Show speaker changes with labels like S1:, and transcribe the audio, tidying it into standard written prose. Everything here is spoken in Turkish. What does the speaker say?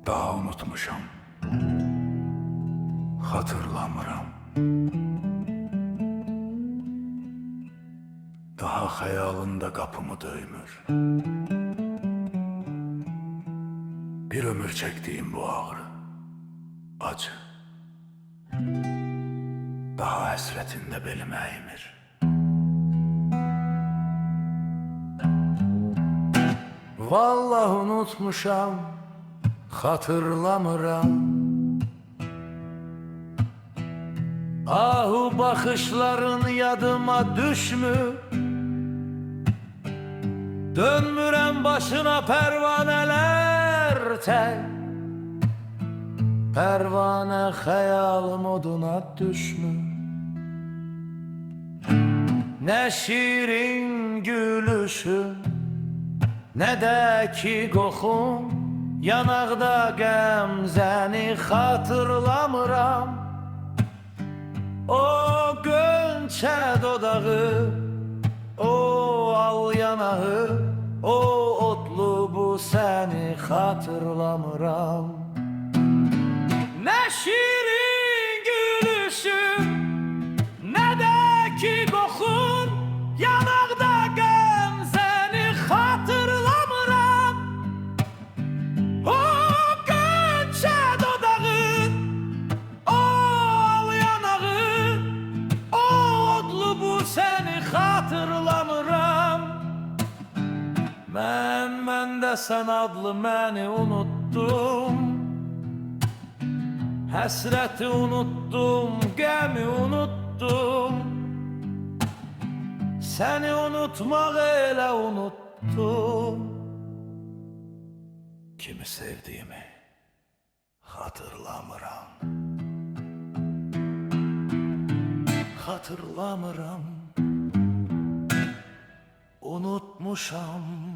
S1: Daha unutmuşam, hatırlamıram. Daha hayalında kapımı döymür. Bir ömür çektiğim bu ağrı, acı, daha hasretinde belime eğmir. Vallahi unutmuşam, hatırlamıram. Ahu bakışların yadıma düşmür. Dönmürem başına pervaneler tek. Pervane hayalım oduna düşmür. Ne şirin gülüşün, ne de ki kokun, yanaqda qəmzəni xatırlamıram. O gönçə dodağı, o al yanağı, o otlu bu səni xatırlamıram. Ne şirin gülüşün, ne de ki kokun, yanaqda qəmzəni xatırlamıram. O gönçə dodağın, o al yanağı, o odlu bu səni xatırlamıram. Mən də sən adlı məni unuttum. Həsrəti unuttum, qəmi unuttum. Səni unutmaq elə unuttum. Kimi sevdiğimi hatırlamıram. Hatırlamıram. Unutmuşam.